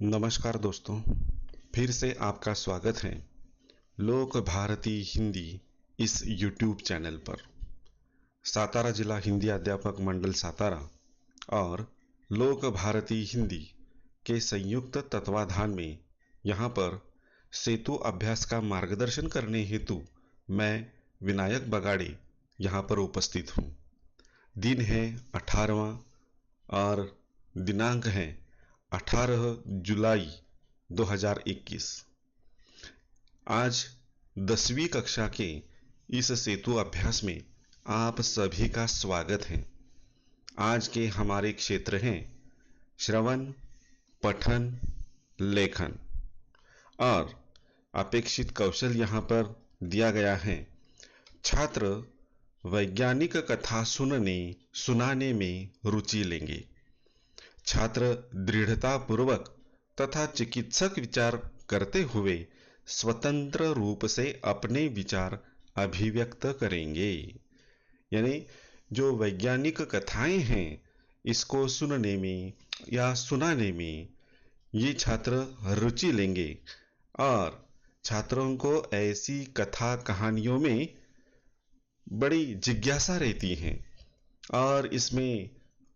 नमस्कार दोस्तों, फिर से आपका स्वागत है लोक भारती हिंदी इस YouTube चैनल पर। सातारा जिला हिंदी अध्यापक मंडल सातारा और लोक भारती हिंदी के संयुक्त तत्वाधान में यहाँ पर सेतु अभ्यास का मार्गदर्शन करने हेतु मैं विनायक बगाड़े यहाँ पर उपस्थित हूँ। दिन है 18वां और दिनांक है 18 जुलाई 2021। आज 10वीं कक्षा के इस सेतु अभ्यास में आप सभी का स्वागत है। आज के हमारे क्षेत्र हैं श्रवण, पठन, लेखन और अपेक्षित कौशल यहाँ पर दिया गया है। छात्र वैज्ञानिक कथा सुनाने में रुचि लेंगे। छात्र दृढ़ता पूर्वक तथा चिकित्सक विचार करते हुए स्वतंत्र रूप से अपने विचार अभिव्यक्त करेंगे। यानी जो वैज्ञानिक कथाएं हैं, इसको सुनने में या सुनाने में ये छात्र रुचि लेंगे और छात्रों को ऐसी कथा कहानियों में बड़ी जिज्ञासा रहती है और इसमें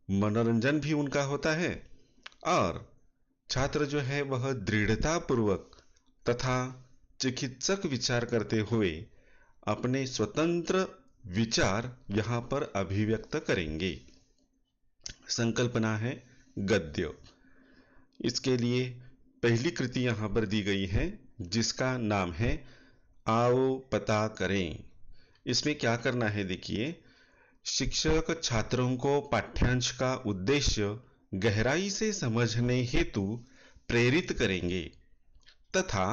मनोरंजन भी उनका होता है और छात्र जो है वह दृढ़ता पूर्वक तथा चिकित्सक विचार करते हुए अपने स्वतंत्र विचार यहाँ पर अभिव्यक्त करेंगे। संकल्पना है गद्य। इसके लिए पहली कृति यहाँ पर दी गई है जिसका नाम है आओ पता करें। इसमें क्या करना है, देखिए, शिक्षक छात्रों को पाठ्यांश का उद्देश्य गहराई से समझने हेतु प्रेरित करेंगे तथा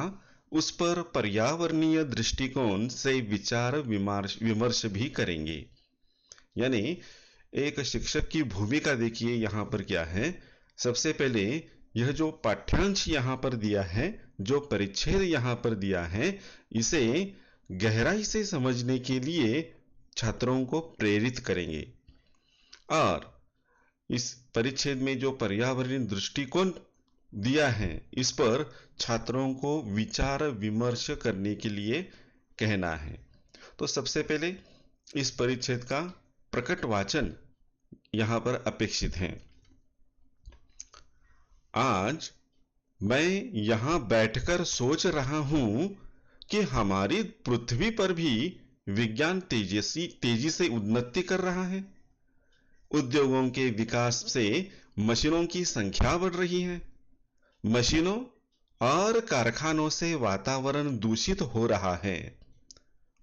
उस पर पर्यावरणीय दृष्टिकोण से विचार विमर्श भी करेंगे। यानी एक शिक्षक की भूमिका देखिए यहाँ पर क्या है। सबसे पहले यह जो पाठ्यांश यहाँ पर दिया है, जो परिच्छेद यहाँ पर दिया है, इसे गहराई से समझने के लिए छात्रों को प्रेरित करेंगे और इस परिच्छेद में जो पर्यावरणीय दृष्टिकोण दिया है, इस पर छात्रों को विचार विमर्श करने के लिए कहना है। तो सबसे पहले इस परिच्छेद का प्रकट वाचन यहाँ पर अपेक्षित है। आज मैं यहाँ बैठकर सोच रहा हूँ कि हमारी पृथ्वी पर भी विज्ञान तेजी से उन्नति कर रहा है। उद्योगों के विकास से मशीनों की संख्या बढ़ रही है। मशीनों और कारखानों से वातावरण दूषित हो रहा है।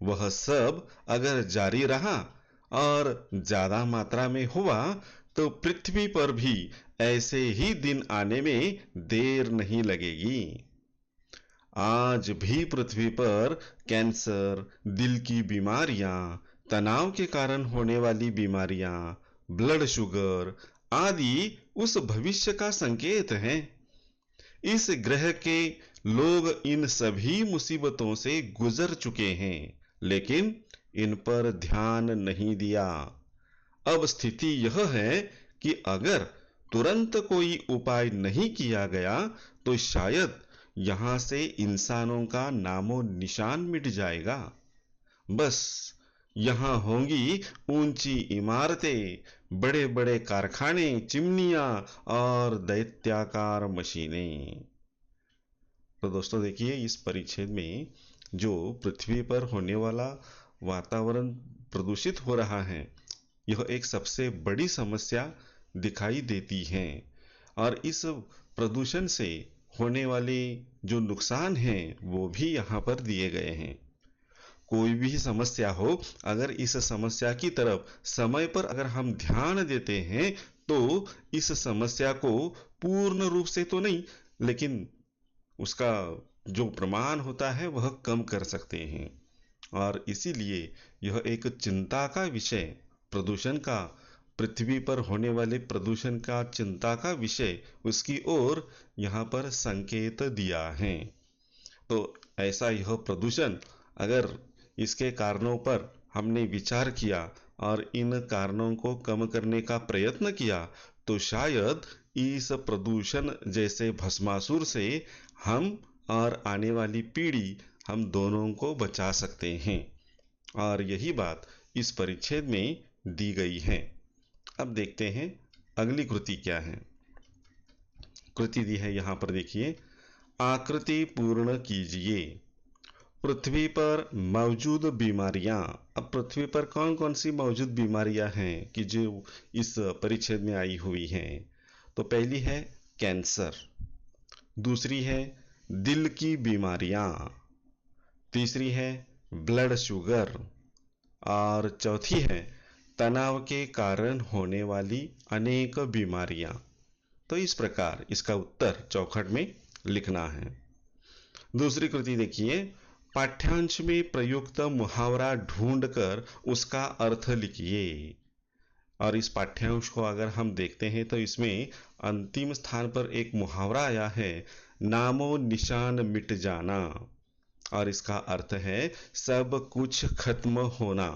वह सब अगर जारी रहा और ज्यादा मात्रा में हुआ तो पृथ्वी पर भी ऐसे ही दिन आने में देर नहीं लगेगी। आज भी पृथ्वी पर कैंसर, दिल की बीमारियां, तनाव के कारण होने वाली बीमारियां, ब्लड शुगर आदि उस भविष्य का संकेत हैं। इस ग्रह के लोग इन सभी मुसीबतों से गुजर चुके हैं, लेकिन इन पर ध्यान नहीं दिया। अब स्थिति यह है कि अगर तुरंत कोई उपाय नहीं किया गया तो शायद यहां से इंसानों का नामो निशान मिट जाएगा। बस यहां होंगी ऊंची इमारतें, बड़े बड़े कारखाने, चिमनियां और दैत्याकार मशीनें। तो दोस्तों देखिए, इस परिच्छेद में जो पृथ्वी पर होने वाला वातावरण प्रदूषित हो रहा है, यह एक सबसे बड़ी समस्या दिखाई देती है और इस प्रदूषण से होने वाले जो नुकसान हैं वो भी यहाँ पर दिए गए हैं। कोई भी समस्या हो, अगर इस समस्या की तरफ समय पर अगर हम ध्यान देते हैं तो इस समस्या को पूर्ण रूप से तो नहीं, लेकिन उसका जो प्रमाण होता है वह कम कर सकते हैं। और इसीलिए यह एक चिंता का विषय, प्रदूषण का, पृथ्वी पर होने वाले प्रदूषण का चिंता का विषय, उसकी ओर यहाँ पर संकेत दिया है। तो ऐसा यह प्रदूषण, अगर इसके कारणों पर हमने विचार किया और इन कारणों को कम करने का प्रयत्न किया तो शायद इस प्रदूषण जैसे भस्मासुर से हम और आने वाली पीढ़ी हम दोनों को बचा सकते हैं। और यही बात इस परिच्छेद में दी गई है। अब देखते हैं अगली कृति क्या है। कृति दी है यहाँ पर, देखिए, आकृति पूर्ण कीजिए। पृथ्वी पर मौजूद बीमारियां। अब पृथ्वी पर कौन कौन सी मौजूद बीमारियां हैं कि जो इस परिच्छेद में आई हुई हैं? तो पहली है कैंसर, दूसरी है दिल की बीमारियां, तीसरी है ब्लड शुगर, और चौथी है तनाव के कारण होने वाली अनेक बीमारियां। तो इस प्रकार इसका उत्तर चौखट में लिखना है। दूसरी कृति देखिए, पाठ्यांश में प्रयुक्त मुहावरा ढूंढकर उसका अर्थ लिखिए। और इस पाठ्यांश को अगर हम देखते हैं तो इसमें अंतिम स्थान पर एक मुहावरा आया है, नामो निशान मिट जाना, और इसका अर्थ है सब कुछ खत्म होना।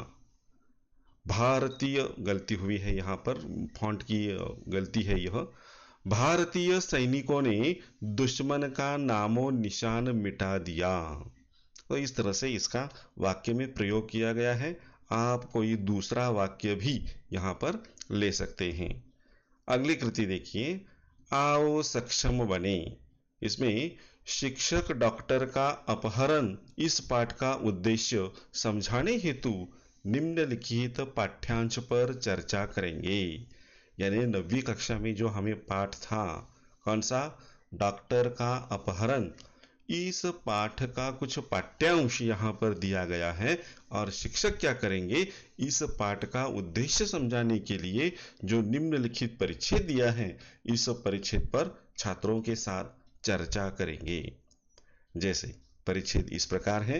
भारतीय, गलती हुई है यहाँ पर, फॉन्ट की गलती है यह, भारतीय सैनिकों ने दुश्मन का नामो निशान मिटा दिया। तो इस तरह से इसका वाक्य में प्रयोग किया गया है। आप कोई दूसरा वाक्य भी यहाँ पर ले सकते हैं। अगली कृति देखिए, आओ सक्षम बने। इसमें शिक्षक डॉक्टर का अपहरण इस पाठ का उद्देश्य समझाने हेतु निम्नलिखित पाठ्यांश पर चर्चा करेंगे। यानी 9वीं कक्षा में जो हमें पाठ था, कौन सा, डॉक्टर का अपहरण, इस पाठ का कुछ पाठ्यांश यहाँ पर दिया गया है। और शिक्षक क्या करेंगे, इस पाठ का उद्देश्य समझाने के लिए जो निम्नलिखित परिच्छेद दिया है, इस परिच्छेद पर छात्रों के साथ चर्चा करेंगे। जैसे परिच्छेद इस प्रकार है,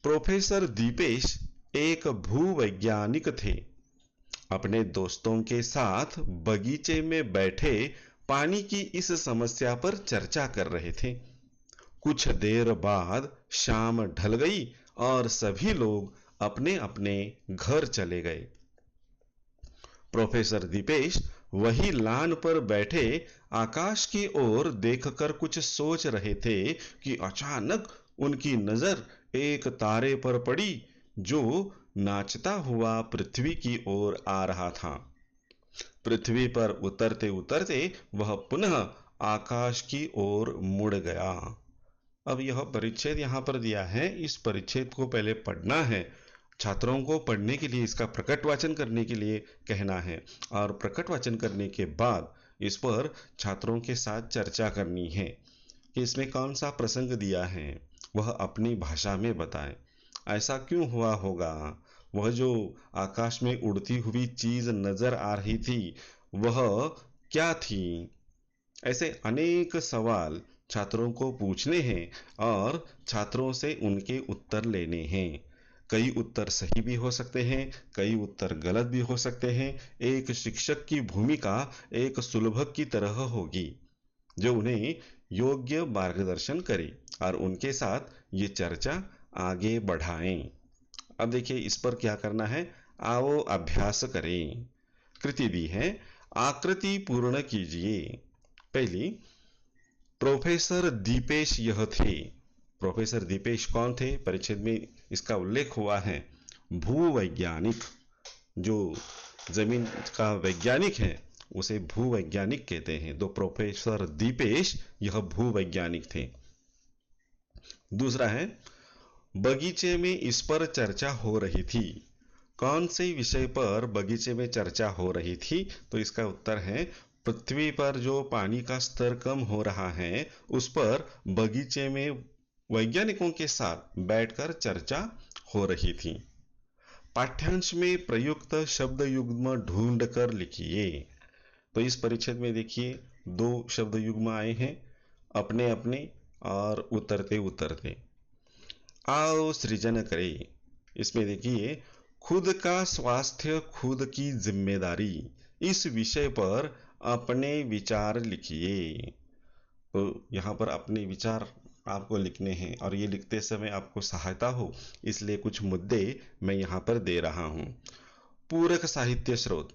प्रोफेसर दीपेश एक भूवैज्ञानिक थे। अपने दोस्तों के साथ बगीचे में बैठे पानी की इस समस्या पर चर्चा कर रहे थे। कुछ देर बाद शाम ढल गई और सभी लोग अपने अपने घर चले गए। प्रोफेसर दीपेश वही लान पर बैठे आकाश की ओर देखकर कुछ सोच रहे थे कि अचानक उनकी नजर एक तारे पर पड़ी जो नाचता हुआ पृथ्वी की ओर आ रहा था। पृथ्वी पर उतरते उतरते वह पुनः आकाश की ओर मुड़ गया। अब यह परिच्छेद यहाँ पर दिया है, इस परिच्छेद को पहले पढ़ना है। छात्रों को पढ़ने के लिए इसका प्रकट वाचन करने के लिए कहना है, और प्रकट वाचन करने के बाद इस पर छात्रों के साथ चर्चा करनी है कि इसमें कौन सा प्रसंग दिया है, वह अपनी भाषा में बताएं। ऐसा क्यों हुआ होगा, वह जो आकाश में उड़ती हुई चीज नजर आ रही थी वह क्या थी। ऐसे अनेक सवाल छात्रों को पूछने हैं और छात्रों से उनके उत्तर लेने हैं। कई उत्तर सही भी हो सकते हैं, कई उत्तर गलत भी हो सकते हैं। एक शिक्षक की भूमिका एक सुलभक की तरह होगी जो उन्हें योग्य मार्गदर्शन करे और उनके साथ ये चर्चा आगे बढ़ाएं। अब देखिए इस पर क्या करना है, आओ अभ्यास करें। कृति दी है, आकृति पूर्ण कीजिए। पहली, प्रोफेसर दीपेश यह थे। प्रोफेसर दीपेश कौन थे, परिच्छेद में इसका उल्लेख हुआ है, भूवैज्ञानिक। जो जमीन का वैज्ञानिक है उसे भूवैज्ञानिक कहते हैं। तो प्रोफेसर दीपेश यह भूवैज्ञानिक थे। दूसरा है, बगीचे में इस पर चर्चा हो रही थी। कौन से विषय पर बगीचे में चर्चा हो रही थी, तो इसका उत्तर है पृथ्वी पर जो पानी का स्तर कम हो रहा है उस पर बगीचे में वैज्ञानिकों के साथ बैठकर चर्चा हो रही थी। पाठ्यांश में प्रयुक्त शब्द युग्म ढूंढ कर लिखिए। तो इस परिच्छेद में देखिए 2 शब्द युग्म आए हैं, अपने अपने और उतरते उतरते। आओ सृजन करें। इसमें देखिए, खुद का स्वास्थ्य खुद की जिम्मेदारी, इस विषय पर अपने विचार लिखिए। तो यहाँ पर अपने विचार आपको लिखने हैं और ये लिखते समय आपको सहायता हो इसलिए कुछ मुद्दे मैं यहाँ पर दे रहा हूँ। पूरक साहित्य स्रोत,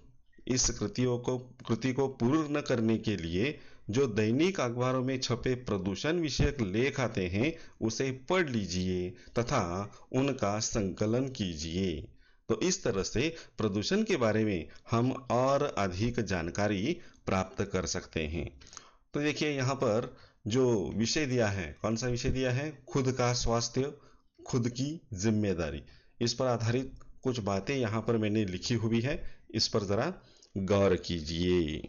इस कृति को पूर्ण न करने के लिए जो दैनिक अखबारों में छपे प्रदूषण विषयक लेख आते हैं उसे पढ़ लीजिए तथा उनका संकलन कीजिए। तो इस तरह से प्रदूषण के बारे में हम और अधिक जानकारी प्राप्त कर सकते हैं। तो देखिए यहाँ पर जो विषय दिया है, कौन सा विषय दिया है? खुद का स्वास्थ्य, खुद की जिम्मेदारी। इस पर आधारित कुछ बातें यहाँ पर मैंने लिखी हुई है, इस पर जरा गौर कीजिए।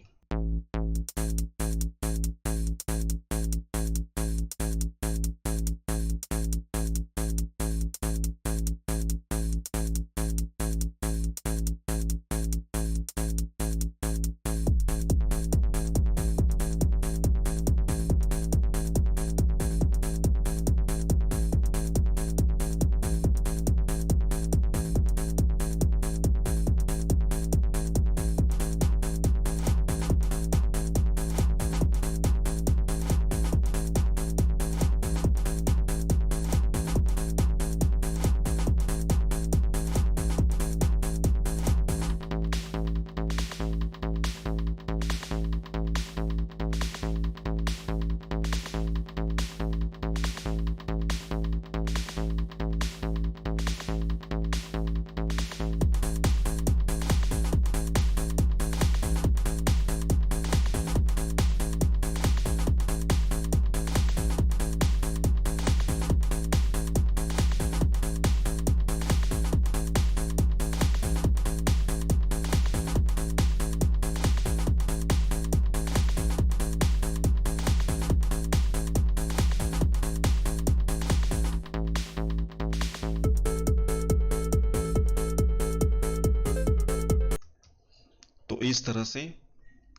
तो इस तरह से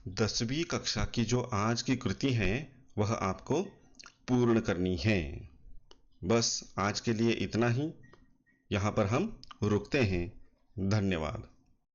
10वीं कक्षा की जो आज की कृति है वह आपको पूर्ण करनी है। बस आज के लिए इतना ही, यहाँ पर हम रुकते हैं। धन्यवाद।